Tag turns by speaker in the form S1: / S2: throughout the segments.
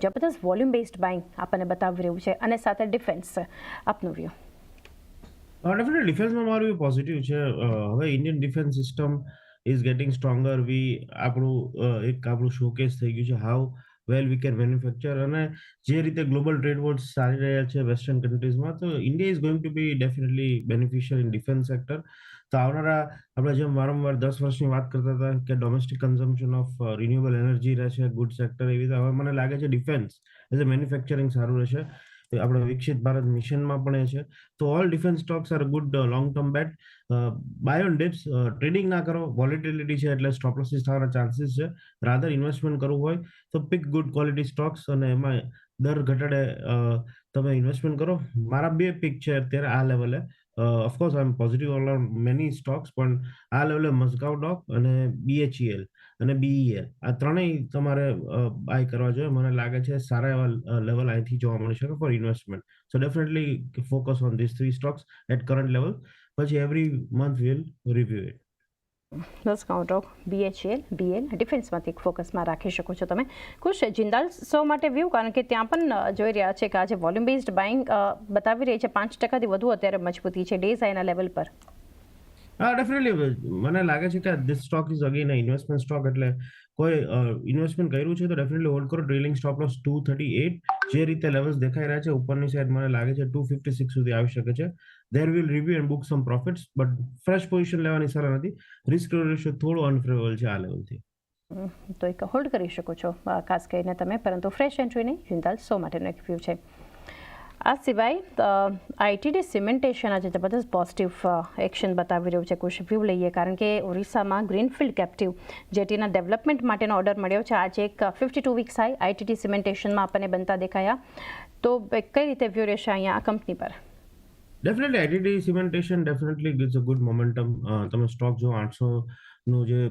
S1: જબરદસ્ત volume based buying આપણને બતાવી રહ્યું છે અને સાથે ડિફેન્સ આપનું વ્યૂ.
S2: ડેફિનેટલી ડિફેન્સમાં મારું એ પોઝિટિવ છે. હવે Indian defence system is getting stronger. આપણું શોકેસ થઈ ગયું છે how well we can manufacture, અને જે રીતે ગ્લોબલ ટ્રેડ વોર્સ ચાલી રહ્યા છે વેસ્ટર્ન કન્ટ્રીઝમાં, તો India is going to be definitely beneficial in defence sector. તો આવનારા આપણે જેમ વારંવાર 10 વર્ષની વાત કરતા હતા કે domestic consumption of renewable energy રહેશે, ગુડ સેક્ટર, એવી રીતે હવે મને લાગે છે ડિફેન્સ એઝ અ મેન્યુફેક્ચરિંગ સારું રહેશે. આપણે વિકસિત ભારત મિશનમાં પણ એ છે. તો all defence stocks are good long term bet. Buy on dips. Trading ના કરો, વોલેટિલિટી છે એટલે સ્ટોપ લોસીસ થવાના ચાન્સીસ છે. રાધર ઇન્વેસ્ટમેન્ટ કરવું હોય તો પિક ગુડ ક્વોલિટી સ્ટોક્સ, અને એમાં દર ઘટાડે તમે ઇન્વેસ્ટમેન્ટ કરો. મારા 2 પિક છે અત્યારે આ લેવલે. Of course I am positive on many stocks, પણ આ લેવલે મઝગાઉ ડોક અને BHEL અને BEL આ ત્રણેય તમારે બાય કરવા જોઈએ. મને લાગે છે સારા એવા લેવલ અહીંથી જોવા મળી શકે for investment. So definitely focus on this 3 stocks at current level. પછી every month will review it.
S1: Discount of BHEL BL ડિફેન્સમાંથી ફોકસમાં રાખી શકો છો તમે. ખુશ જિંદાલ સો માટે વ્યૂ, કારણ કે ત્યાં પણ જોઈ રહ્યા છે કે આજે વોલ્યુમ બેઝડ બાઇંગ બતાવી રહી છે 5%થી વધુ અત્યારે મજબૂતી છે ડેઝ હાઈના લેવલ પર.
S2: ડેફિનેટલી મને લાગે છે કે this stock is again investment stock. એટલે કોઈ ઇન્વેસ્ટમેન્ટ કર્યું છે તો ડેફિનેટલી હોલ્ડ કરો. ટ્રેલિંગ સ્ટોપ લોસ 238, જે રીતે લેવલ્સ દેખાઈ રહ્યા છે ઉપરની સાઈડ, મને લાગે છે 256 સુધી આવી શકે છે. There will review and book some profits, but fresh position લેવાની સલાહ નથી. રિસ્ક રેશિયો થોડું અનફેવરેબલ છે આ લેવલથી.
S1: તો એક હોલ્ડ કરી શકો છો ખાસ કરીને તમે, પરંતુ ફ્રેશ એન્ટ્રી નહીં. જિંદાલ સો માટેનો એક વ્યૂ છે. આ સિવાય ITD સિમેન્ટેશન આજે જબરદસ્ત પોઝિટિવ એક્શન બતાવી રહ્યું છે. કુછ વ્યૂ લઈએ, કારણ કે ઓરિસ્સામાં ગ્રીનફિલ્ડ કેપ્ટિવ જેટીના ડેવલપમેન્ટ માટેનો ઓર્ડર મળ્યો છે. આજે એક 52 વીક્સ હાઈ ITD સિમેન્ટેશનમાં આપણને બનતા દેખાયા. તો કઈ રીતે વ્યૂ રહેશે અહીંયા આ કંપની પર?
S2: Definitely ITD cementation definitely gives a good momentum. તમે સ્ટોક જો 800નું જે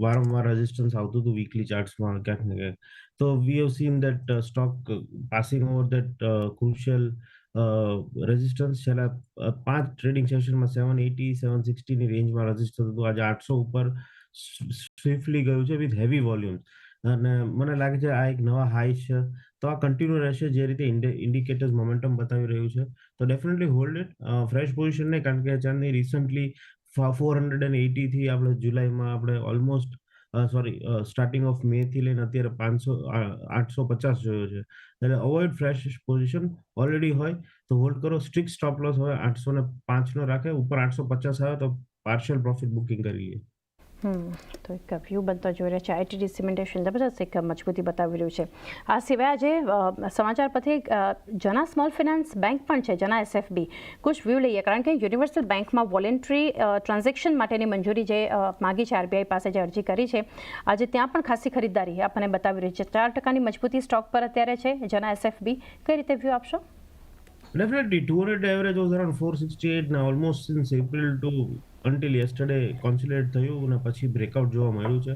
S2: વારંવાર રેઝિસ્ટન્સ આવતું હતું વીકલી ચાર્ટ્સમાં ક્યાંક ને ક્યાંક, તો we have seen that stock passing over that crucial resistance. છેલ્લા 5 ટ્રેડિંગ સેશનમાં 780 760ની રેન્જમાં રેઝિસ્ટન્સ હતું. આજે 800 ઉપર સ્વિફ્ટલી ગયું છે વિથ હેવી વોલ્યુમ્સ, અને મને લાગે છે આ એક નવા હાઈ છે. તો આ કન્ટિન્યુ રહેશે જે રીતે ઇન્ડિકેટર્સ મોમેન્ટમ બતાવી રહ્યું છે. તો definitely hold it. Fresh position નહીં, કારણ કે ચાંદની રિસન્ટલી 480 થી આપણે જુલાઈમાં આપણે ઓલમોસ્ટ સ્ટાર્ટિંગ ઓફ મે થી લઈને અત્યારે 850 જોયો છે. એટલે અવોઇડ ફ્રેશ પોઝિશન. ઓલરેડી હોય તો હોલ્ડ કરો. સ્ટ્રિક્ટ સ્ટોપ લોસ હવે 805 નો રાખે. ઉપર 850 આવે તો પાર્શિયલ પ્રોફિટ બુકિંગ કરી લઈએ.
S1: તો એક વ્યૂ બનતો જોઈ રહ્યા છે. ITD સિમેન્ટેશન જબરદસ્ત એક મજબૂતી બતાવી રહ્યું છે. આ સિવાય આજે સમાચાર પછી જના સ્મોલ ફિનાન્સ બેંક પણ છે, જના SFB. કુછ વ્યૂ લઈએ, કારણ કે યુનિવર્સલ બેંકમાં વોલેન્ટરી ટ્રાન્ઝેક્શન માટેની મંજૂરી જે માગી છે RBI પાસે, જે અરજી કરી છે, આજે ત્યાં પણ ખાસી ખરીદદારી આપણને બતાવી રહી છે. 4%ની મજબૂતી સ્ટોક પર અત્યારે છે જના SFB. કઈ રીતે વ્યૂ આપશો?
S2: Definitely, 200 average was around 468 now, almost since April to until yesterday consolidate થયું અને પછી બ્રેકઆઉટ જોવા મળ્યું છે.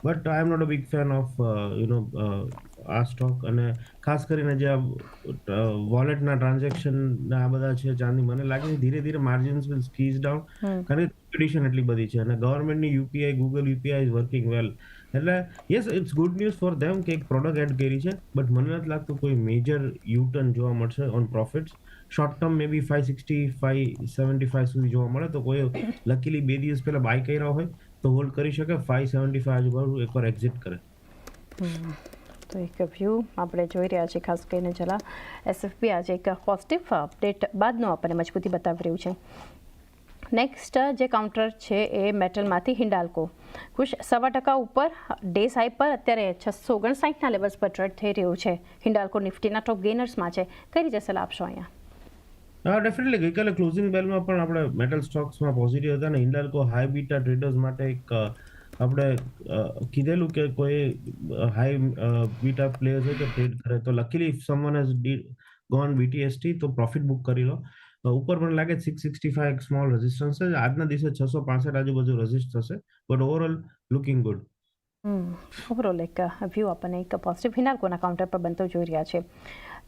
S2: But I am not a big fan of આ સ્ટોક. અને ખાસ કરીને જે વોલેટના ટ્રાન્ઝેક્શન આ બધા છે ચાંદી, મને લાગે છે ધીરે ધીરે માર્જિન્સ વિલ સ્ક્વીઝ ડાઉન, કારણ કે કોમ્પિટિશન એટલી બધી છે અને ગવર્મેન્ટની UPI, Google UPI is working well. એટલે yes, it's good news for them કે એક પ્રોડક્ટ એડ કરી છે, બટ મને નથી લાગતું કોઈ મેજર યુટર્ન જોવા મળશે ઓન પ્રોફિટ્સ. શોર્ટ ટર્મ મે બી 560 575 સુધી જોવા મળે. તો કોઈ લકીલી 2 દિવસ પહેલા બાય કર્યા હોય તો હોલ્ડ કરી શકે. 575 આજુબાજુ એકવાર એક્ઝિટ કરે.
S1: તો એક વ્યૂ આપણે જોઈ રહ્યા છીએ, ખાસ કરીને જલા SFB આજે એક પોઝિટિવ અપડેટ બાદનું આપણને મજબૂતી બતાવી રહ્યું છે. નેક્સ્ટ જે કાઉન્ટર છે એ મેટલમાંથી હિન્ડાલ્કો. કુછ 1.25% ઉપર ડેઝ હાઈ પર અત્યારે 659ના લેવલ્સ પર ટ્રેડ થઈ રહ્યું છે. હિન્ડાલ્કો નિફ્ટીના ટોપ ગેનર્સમાં છે. કઈ રીતે સલાહ આપશો અહીંયા?
S2: ડેફિનેટલી ગઈકાલે ક્લોઝિંગ બેલમાં પણ આપણે મેટલ સ્ટોક્સમાં પોઝિટિવ હતા, અને હિન્ડાલ્કો હાઈ બીટા ટ્રેડર્સ માટે એક આપણે કીધેલું કે કોઈ હાઈ બીટા પ્લેયર્સ હોય કે ટ્રેડ કરે તો luckily if someone has gone BTST તો પ્રોફિટ બુક કરી લો. ઉપર પણ લાગે 665 એક સ્મોલ રેઝિસ્ટન્સ છે. આજના દિવસે 665 આજુબાજુ રેઝિસ્ટ થશે, but overall looking good.
S1: Overall એક વ્યૂ આપણને એક પોઝિટિવ હિનાલ્કોના કાઉન્ટર પર બનતો જોઈ રહ્યા છે.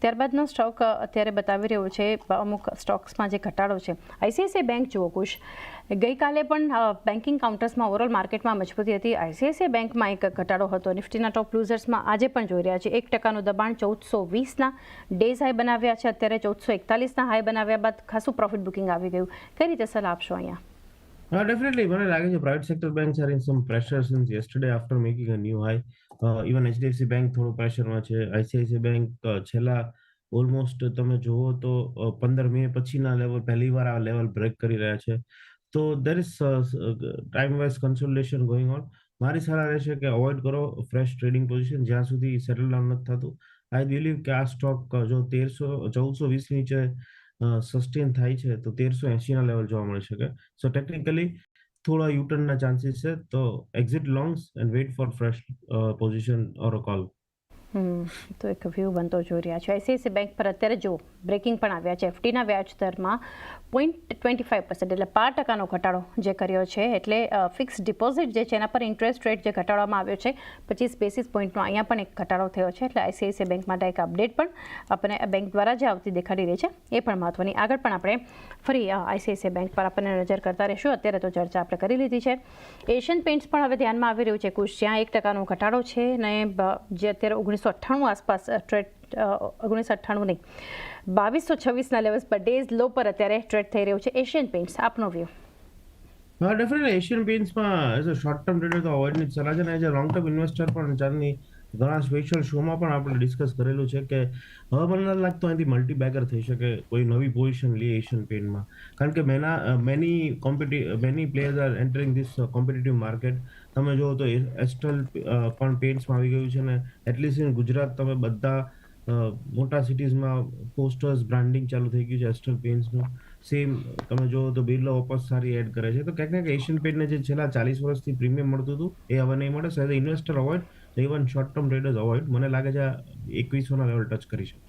S1: ત્યારબાદનો સ્ટોક અત્યારે બતાવી રહ્યો છે અમુક સ્ટોક્સમાં જે ઘટાડો છે. આઈસીઆઈસીઆઈ બેંક જુઓ કુશ, ગઈકાલે પણ બેન્કિંગ કાઉન્ટર્સમાં ઓવરઓલ માર્કેટમાં મજબૂતી હતી. આઈસીઆઈસીઆઈ બેંકમાં એક ઘટાડો હતો. નિફ્ટીના ટોપ લૂઝર્સમાં આજે પણ જોઈ રહ્યા છે 1%નું દબાણ. 1420ના ડેઝ હાઈ બનાવ્યા છે. અત્યારે 1441ના હાઈ બનાવ્યા બાદ ખાસું પ્રોફિટ બુકિંગ આવી ગયું. કઈ રીતે સલાહ આપશો અહીંયા?
S2: Definitely, મને લાગે છે private sector banks are in some pressure since yesterday after making a new high. Even HDFC Bank થોડું પ્રેશરમાં છે. ICICI Bank છેલ્લા ઓલમોસ્ટ તમે જુઓ તો 15 મે પછીના લેવલ પહેલીવાર આ લેવલ બ્રેક કરી રહ્યા છે. તો there is time wise consolidation going on. મારી સલાહ રહેશે કે અવોઇડ કરો ફ્રેશ ટ્રેડિંગ પોઝિશન જ્યાં સુધી સેટલ ડાઉન નથી થતું. આઈ બિલીવ કે આ સ્ટોક જો 1420 નીચે સસ્ટેન થાય છે તો 1380ના લેવલ જોવા મળી શકે. સો ટેકનિકલી થોડા યુટર્નના ચાન્સીસ છે, તો exit longs and weight four fresh position or a call.
S1: તો એક વ્યૂ બનતો જોઈ રહ્યા છે. આઈસીઆઈસીઆઈ બેંક પર અત્યારે જો બ્રેકિંગ પણ આવ્યા છે. એફડીના વ્યાજ દરમાં 0.25% એટલે 5%નો ઘટાડો જે કર્યો છે. એટલે ફિક્સ ડિપોઝિટ જે છે એના પર ઇન્ટરેસ્ટ રેટ જે ઘટાડવામાં આવ્યો છે 25 બેસિસ પોઈન્ટનો, અહીંયા પણ એક ઘટાડો થયો છે. એટલે આઈસીઆઈસીઆઈ બેંક માટે એક અપડેટ પણ આપણને બેંક દ્વારા જે આવતી દેખાડી રહી છે એ પણ મહત્વની. આગળ પણ આપણે ફરી આઈસીઆઈસીઆઈ બેંક પર આપણને નજર કરતા રહીશું. અત્યારે તો ચર્ચા આપણે કરી લીધી છે. એશિયન પેઇન્ટ્સ પણ હવે ધ્યાનમાં આવી રહ્યું છે કુશ, જ્યાં 1%નો ઘટાડો છે અને જે અત્યારે 1998 આસપાસ ટ્રેડ 1998 નહીં 2226ના લેવલ્સ પર ડેઝ લો પર અત્યારે ટ્રેડ થઈ રહ્યું છે એશિયન પેઇન્ટ્સ. આપનો વ્યૂ?
S2: ડેફિનેટલી એશિયન પેઇન્ટ્સમાં as a short term trader તો અવોઇડની જ સલાહ છે. ને as a long term investor પણ ચાંદની ઘણા સ્પેશિયલ શોમાં પણ આપણે ડિસ્કસ કરેલું છે કે હવે મને નથી લાગતું અહીંથી મલ્ટીબેગર થઈ શકે કોઈ નવી પોઝિશન લે એશિયન પેઇન્ટમાં. કારણ કે many players R entering this competitive market. તમે જુઓ તો એસ્ટ્રલ પણ પેઇન્ટ્સમાં આવી ગયું છે ને એટલીસ્ટ ઇન ગુજરાત તમે બધા મોટા સિટીઝમાં પોસ્ટર્સ બ્રાન્ડિંગ ચાલુ થઈ ગયું છે એસ્ટ્રલ પેઇન્ટ્સનું. સેમ તમે જુઓ તો બિરલા ઓપસ સારી એડ કરે છે. તો ક્યાંક ને એશિયન પેઇન્ટને જે છેલ્લા 40 વર્ષથી પ્રીમિયમ મળતું હતું એ હવે નહીં મળે. સો as investor avoid, even short term traders avoid. મને લાગે છે 2100ના લેવલ ટચ કરી શકે.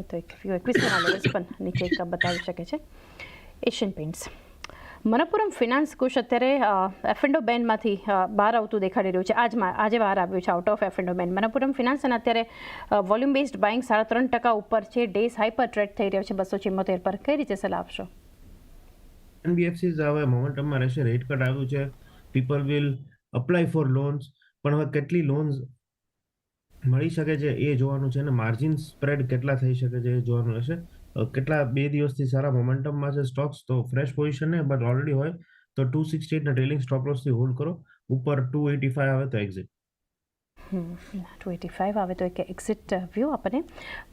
S1: તો એક વ્યૂ 2100ના લેવલ્સ પણ નીચે એક બતાવી શકે છે એશિયન પેઇન્ટ્સ. મનપ્પુરમ ફિનાન્સ કુશ અત્યારે એફ&ઓ બેનમાંથી બહાર આવતું દેખાડી રહ્યું છે. આજે બહાર આવ્યું છે આઉટ ઓફ એફ&ઓ બેન. મનપ્પુરમ ફિનાન્સ અને અત્યારે વોલ્યુમ બેઝડ બાઇંગ 3.5% ઉપર છે. ડેઝ હાઈ પર ટ્રેડ થઈ રહ્યો છે 274 પર. કઈ રીતે સલાહ આપશો?
S2: એનબીએફસીઝ હવે મોમેન્ટમમાં રહેશે. રેટ કટ આવ્યું છે. People will apply for loans, પણ હવે કેટલી લોન્સ મળી શકે છે એ જોવાનું છે. અને માર્જિન સ્પ્રેડ કેટલા થઈ શકે છે એ જોવાનું રહેશે. કેટલા 2 દિવસથી સારા મોમેન્ટમમાં છે સ્ટોક્સ, તો ફ્રેશ પોઝિશન ને બટ ઓલરેડી હોય તો 268 ના ટ્રેલિંગ સ્ટોપ લોસથી હોલ્ડ કરો. ઉપર 285 આવે તો એક્ઝિટ.
S1: 285 આવે તો એક એક્ઝિટ વ્યૂ આપણને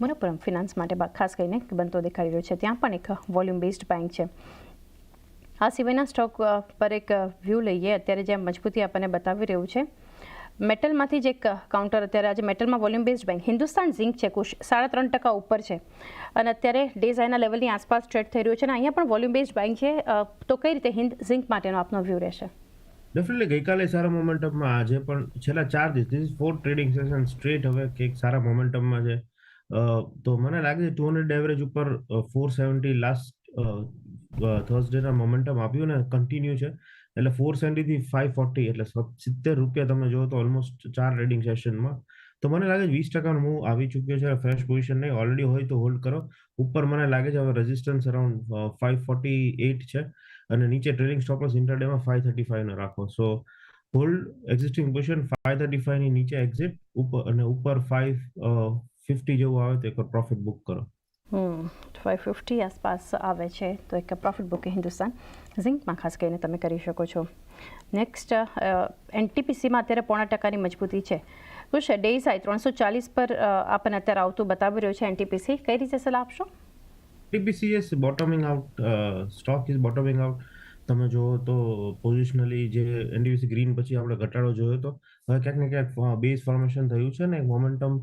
S1: મનપ્પુરમ ફિનાન્સ માટે ખાસ કરીને બનતો દેખાડી રહ્યો છે. ત્યાં પણ એક વોલ્યુમ બેઝડ બાઇંગ છે. આ સિવાયના સ્ટોક પર એક વ્યૂ લઈએ. અત્યારે જ્યાં મજબૂતી આપણને બતાવી રહ્યું છે મેટલમાંથી જ એક કાઉન્ટર. અત્યારે આજે મેટલમાં volume based bank Hindustan Zinc છે કુશ 3.5% ઉપર છે અને અત્યારે ડેઝ હાઈના લેવલની આસપાસ ટ્રેડ થઈ રહ્યું છે અને અહીંયા પણ વોલ્યુમ બેઝડ બેંક છે. તો કઈ રીતે હિન્દ ઝિંક માટેનો આપનો વ્યૂ રહેશે?
S2: ડેફિનેટલી ગઈકાલે સારા મોમેન્ટમમાં, આજે પણ છેલ્લા 4 દિવસ, this is 4 trading session straight હવે કે સારા મોમેન્ટમમાં છે. તો મને લાગે છે 200 એવરેજ ઉપર 470 લાસ્ટ થર્સડેના મોમેન્ટમ આપ્યું ને કન્ટિન્યુ છે. એટલે 470 થી 540 એટલે ₹70 તમે જુઓ તો ઓલમોસ્ટ 4 ટ્રેડિંગ સેશનમાં. તો મને લાગે છે 20%નો મૂવ આવી ચૂક્યો છે. ફ્રેશ પોઝિશન નહીં, ઓલરેડી હોય તો હોલ્ડ કરો. ઉપર મને લાગે છે હવે રેઝિસ્ટન્સ અરાઉન્ડ 548 છે અને નીચે ટ્રેડિંગ સ્ટોપ લોસ ઇન્ટરડેમાં 535 નો રાખો. સો હોલ્ડ એક્ઝિસ્ટિંગ પોઝિશન 535 ની નીચે એક્ઝિટ ઉપર, અને ઉપર 550 જેવું આવે તો એક પ્રોફિટ બુક કરો.
S1: 550 આસપાસ આવે છે તો એક પ્રોફિટ બુકિંગ હિન્દુસ્તાન ઝિંકમાં ખાસ કરીને તમે કરી શકો છો. નેક્સ્ટ એનટીપીસીમાં અત્યારે 0.5%ની મજબૂતી છે. કુશ ડેઝ હાઈ 340 પર આપણને અત્યારે આવતું બતાવી રહ્યું છે એનટીપીસી. કઈ રીતે સલાહ આપશો?
S2: NTPC is bottoming out, stock is bottoming out. તમે જુઓ તો પોઝિશનલી જે એનટીપીસી ગ્રીન પછી આપણે ઘટાડો જોયો તો હવે ક્યાંક ને ક્યાંક બેઝ ફોર્મેશન થયું છે ને મોમેન્ટમ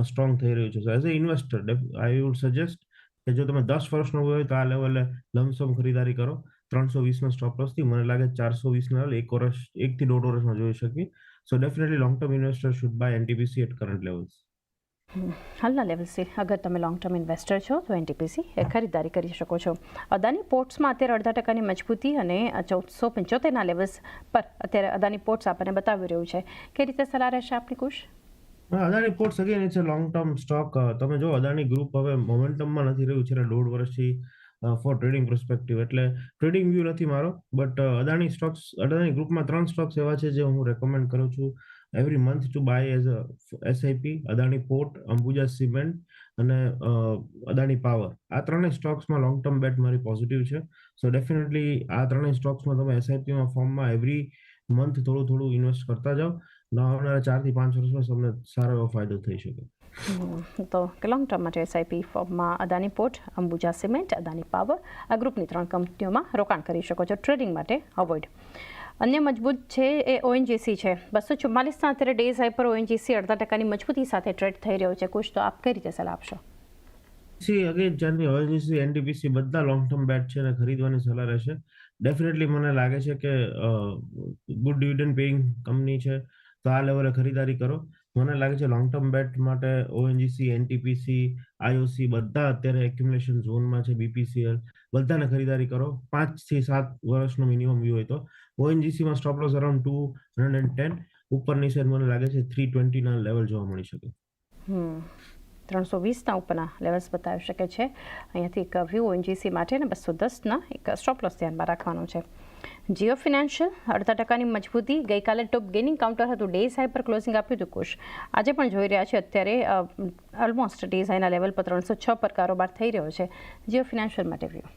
S2: સ્ટ્રોંગ થઈ રહ્યું છે. સો as a investor I would suggest કે જો તમે 10 વર્ષનો હોય તો આ લેવલે લમસમ ખરીદારી કરો. 320નો સ્ટોપ લોસથી મને લાગે 420 લેવલ 1 વર્ષ 1 થી 1.5 વર્ષમાં જોઈ શકીએ. So definitely long term investor should buy NTPC at current levels.
S1: હાલના લેવલ્સથી અગર તમે લોંગ ટર્મ ઇન્વેસ્ટર છો તો એનટીપીસી એ ખરીદારી કરી શકો છો. અદાની પોર્ટ્સમાં અત્યારે 0.5% મજબૂતી અને 1475ના લેવલ્સ પર અત્યારે અદાની પોર્ટ્સ આપણને બતાવી રહ્યું છે. કઈ રીતે સલાહ રહેશે આપની Kush?
S2: Adani Ports again it's a long term stock. તમે જો અદાણી ગ્રુપ હવે મોમેન્ટમમાં નથી રહ્યું છેલ્લા 1.5 વર્ષથી ફોર ટ્રેડિંગ પર્સપેક્ટિવ. એટલે ટ્રેડિંગ વ્યૂ નથી મારો, બટ અદાણી ગ્રુપમાં 3 સ્ટોક્સ એવા છે જે હું રેકમેન્ડ કરું છું every month to buy as a SIP: Adani port, Ambuja cement અને અદાણી પાવર. આ ત્રણેય સ્ટોક્સમાં લોંગ ટર્મ બેટ મારી પોઝિટિવ છે. સો ડેફિનેટલી આ ત્રણેય સ્ટોક્સમાં તમે એસઆઈપીમાં ફોર્મમાં એવરી મંથ થોડું ઇન્વેસ્ટ કરતા જાઓ. આવનારા 4 થી 5 વર્ષમાં તમને સારો એવો ફાયદો થઈ શકે.
S1: તો લોંગ ટર્મ માટે એસઆઈપી ફોર્મમાં Adani port, Ambuja cement, Adani power આ ગ્રુપની 3 કંપનીઓમાં રોકાણ કરી શકો છો. ટ્રેડિંગ માટે અવોઇડ. અન્ય મજબૂત છે એ ઓએનજીસી છે. 244ના અત્યારે ડેઝ હાઈ પર ઓએનજીસી 0.5%ની મજબૂતી સાથે ટ્રેડ થઈ રહ્યો છે. કુશ, તો આપ કઈ રીતે સલાહ આપશો?
S2: અગેન ચાંદની ઓએનજીસી, એનટીપીસી બધા લોંગ ટર્મ બેટ છે અને ખરીદવાની સલાહ રહેશે. ડેફિનેટલી મને લાગે છે કે ગુડ ડિવિડન્ડ પેઇંગ કંપની છે, તો આ લેવલે ખરીદારી કરો. મને લાગે છે લોંગ ટર્મ બેટ માટે ઓએનજીસી, એનટીપીસી, આઈઓસી બધા અત્યારે એક્યુમ્યુલેશન ઝોનમાં છે. બીપીસીએલ બધાને ખરીદારી કરો 5 થી 7 વર્ષનો મિનિમમ વ્યૂ હોય તો. ઓએનજીસીમાં સ્ટોપ લોસ અરાઉન્ડ 210, ઉપરની સાઈડ મને લાગે છે 320ના લેવલ જોવા મળી શકે.
S1: 320ના ઉપરના લેવલ્સ બતાવી શકે છે. અહીંયાથી એક વ્યૂ ઓએનજીસી માટે અને 210ના એક સ્ટોપ લોસ ધ્યાનમાં રાખવાનું છે. જીઓ ફિનાન્શિયલ 0.5%ની મજબૂતી. ગઈકાલે ટોપ ગેઇનિંગ કાઉન્ટર હતું, ડેઝ હાઈ પર ક્લોઝિંગ આપ્યું હતું. કુશ, આજે પણ જોઈ રહ્યા છે અત્યારે ઓલમોસ્ટ ડેઝ હાઈના લેવલ પર 306 પર કારોબાર થઈ રહ્યો છે. જીઓ ફિનાન્શિયલ માટે વ્યૂ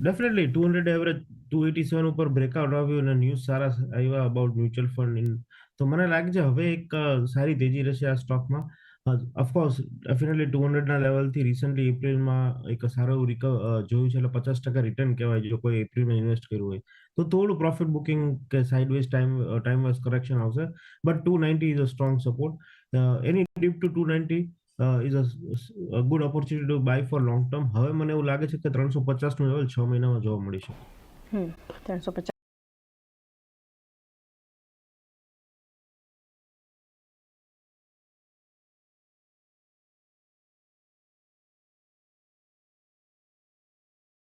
S2: ડેફિનેટલી 200 એવરેજ 287 ઉપર બ્રેકઆઉટ આવ્યું અને ન્યૂઝ સારા આવ્યા અબાઉટ મ્યુચ્યુઅલ ફંડ. તો મને લાગે છે હવે એક સારી તેજી રહેશે આ સ્ટોકમાં. ઓફકોર્સ ડેફિનેટલી 200ના લેવલથી રિસન્ટલી એપ્રિલમાં એક સારું જોયું છે, એટલે 50% રિટર્ન કહેવાય જો કોઈ એપ્રિલમાં ઇન્વેસ્ટ કર્યું હોય તો. થોડું પ્રોફિટ બુકિંગ કે સાઇડવેઝ ટાઈમ વાઇઝ કરેક્શન આવશે, but 290 is a strong support. Any dip to 290 is a good opportunity to buy for long term. હવે મને એવું લાગે છે કે 350નું લેવલ 6 મહિનામાં જોવા મળી શકે.
S1: 350